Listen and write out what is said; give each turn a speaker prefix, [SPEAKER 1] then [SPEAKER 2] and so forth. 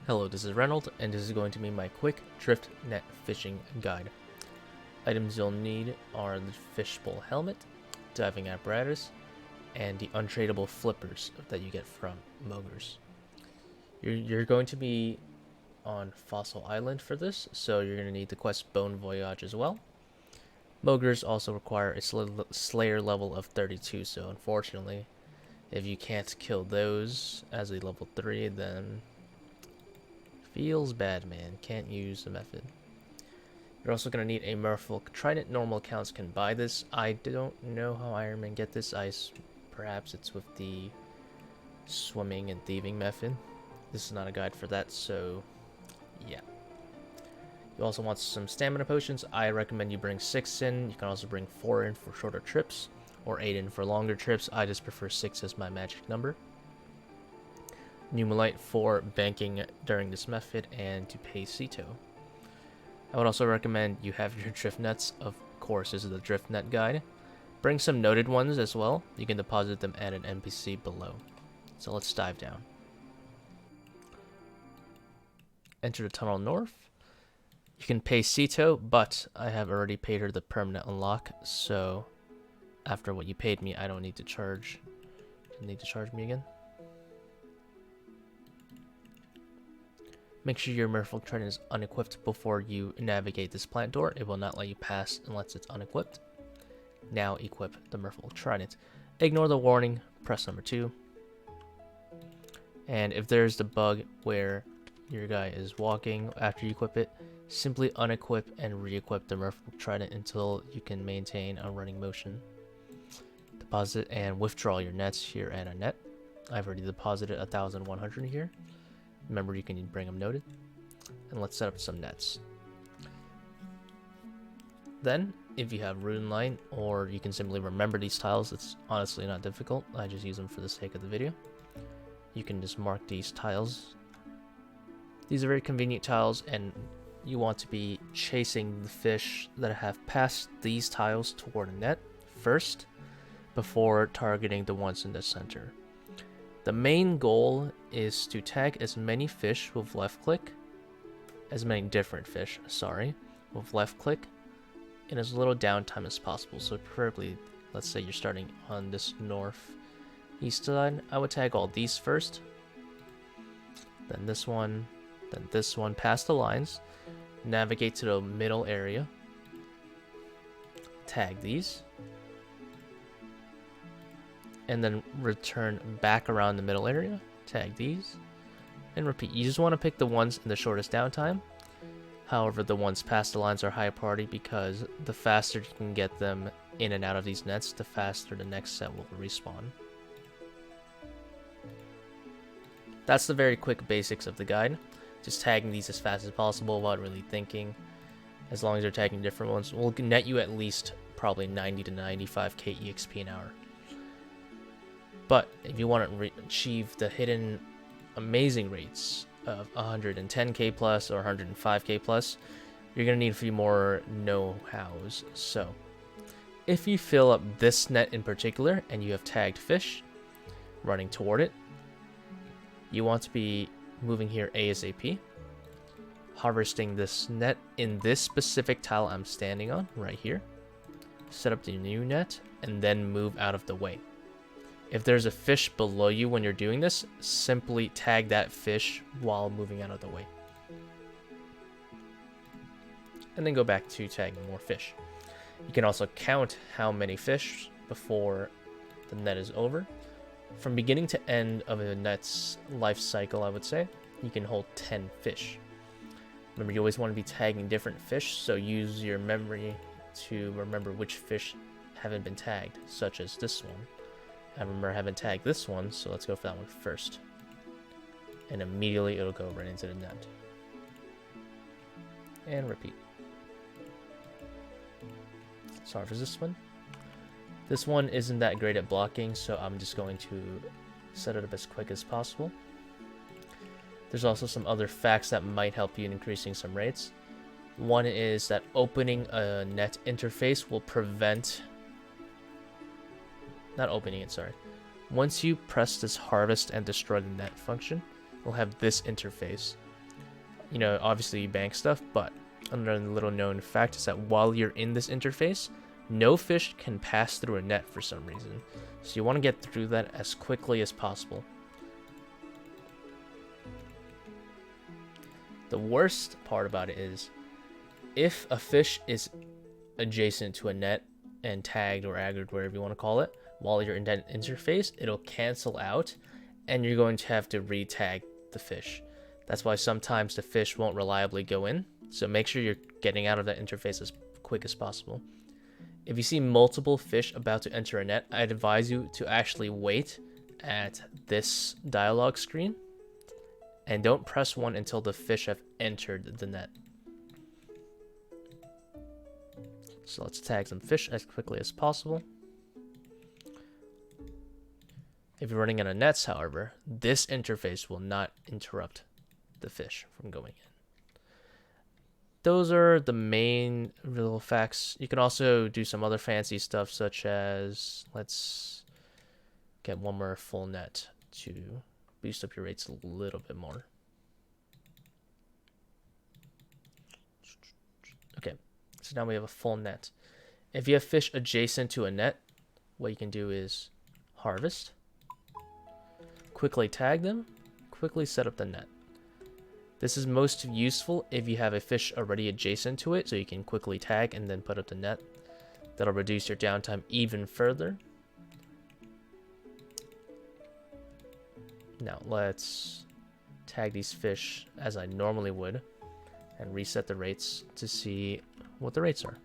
[SPEAKER 1] Hello, this is Reynolds, and this is going to be my quick drift net fishing guide. Items you'll need are the fishbowl helmet, diving apparatus, and the untradeable flippers that you get from Mogers. You're going to be on Fossil Island for this, so you're going to need the quest Bone Voyage as well. Mogers also require a Slayer level of 32, so unfortunately, if you can't kill those as a level 3, then feels bad, man. Can't use the method. You're also going to need a merfolk trident. Normal accounts can buy this. I don't know how Ironmen get this. Perhaps it's with the swimming and thieving method. This is not a guide for that, so yeah. You also want some stamina potions. I recommend you bring 6 in. You can also bring 4 in for shorter trips, or 8 in for longer trips. I just prefer 6 as my magic number. Numelite for banking during this method and to pay Cito. I would also recommend you have your drift nets. Of course, this is the drift net guide. Bring some noted ones as well. You can deposit them at an NPC below. So let's dive down. Enter the tunnel north. You can pay Cito, but I have already paid her the permanent unlock, so after what you paid me, I don't need to charge. You need to charge me again. Make sure your merfolk trident is unequipped before you navigate this plant door. It will not let you pass unless it's unequipped. Now equip the merfolk trident. Ignore the warning, press number 2. And if there's the bug where your guy is walking after you equip it, simply unequip and re-equip the merfolk trident until you can maintain a running motion. Deposit and withdraw your nets here at a net. I've already deposited 1,100 here. Remember, you can bring them noted. And let's set up some nets. Then, if you have Rune Line, or you can simply remember these tiles, it's honestly not difficult. I just use them for the sake of the video. You can just mark these tiles. These are very convenient tiles, and you want to be chasing the fish that have passed these tiles toward a net first, before targeting the ones in the center. The main goal is to tag as many fish with left click, with left click, in as little downtime as possible. So preferably, let's say you're starting on this northeast side, I would tag all these first, then this one past the lines, navigate to the middle area, tag these, and then return back around the middle area, tag these, and repeat. You just want to pick the ones in the shortest downtime. However, the ones past the lines are high priority because the faster you can get them in and out of these nets, the faster the next set will respawn. That's the very quick basics of the guide. Just tagging these as fast as possible without really thinking. As long as you're tagging different ones, will net you at least probably 90 to 95k EXP an hour. But if you want to achieve the hidden amazing rates of 110k plus or 105k plus, you're going to need a few more know-hows. So if you fill up this net in particular and you have tagged fish running toward it, you want to be moving here ASAP, harvesting this net in this specific tile I'm standing on right here, set up the new net, and then move out of the way. If there's a fish below you when you're doing this, simply tag that fish while moving out of the way. And then go back to tagging more fish. You can also count how many fish before the net is over. From beginning to end of a net's life cycle, I would say, you can hold 10 fish. Remember, you always want to be tagging different fish, so use your memory to remember which fish haven't been tagged, such as this one. I remember I haven't tagged this one, so let's go for that one first. And immediately it'll go right into the net. And repeat. Sorry for this one. This one isn't that great at blocking, so I'm just going to set it up as quick as possible. There's also some other facts that might help you in increasing some rates. One is that opening a net interface will prevent... Not opening it, sorry. Once you press this harvest and destroy the net function, we'll have this interface. you know, obviously you bank stuff, but another little known fact is that while you're in this interface, no fish can pass through a net for some reason. So you want to get through that as quickly as possible. The worst part about it is if a fish is adjacent to a net and tagged or aggroed, whatever you want to call it, while you're in that interface, it'll cancel out and you're going to have to re-tag the fish. That's why sometimes the fish won't reliably go in. So make sure you're getting out of that interface as quick as possible. If you see multiple fish about to enter a net, I'd advise you to actually wait at this dialog screen and don't press 1 until the fish have entered the net. So let's tag some fish as quickly as possible. If you're running out of nets, however, this interface will not interrupt the fish from going in. Those are the main little facts. You can also do some other fancy stuff, such as, let's get one more full net to boost up your rates a little bit more. Okay, so now we have a full net. If you have fish adjacent to a net, what you can do is harvest, quickly tag them, quickly set up the net. This is most useful if you have a fish already adjacent to it, so you can quickly tag and then put up the net. That'll reduce your downtime even further. Now let's tag these fish as I normally would and reset the rates to see what the rates are.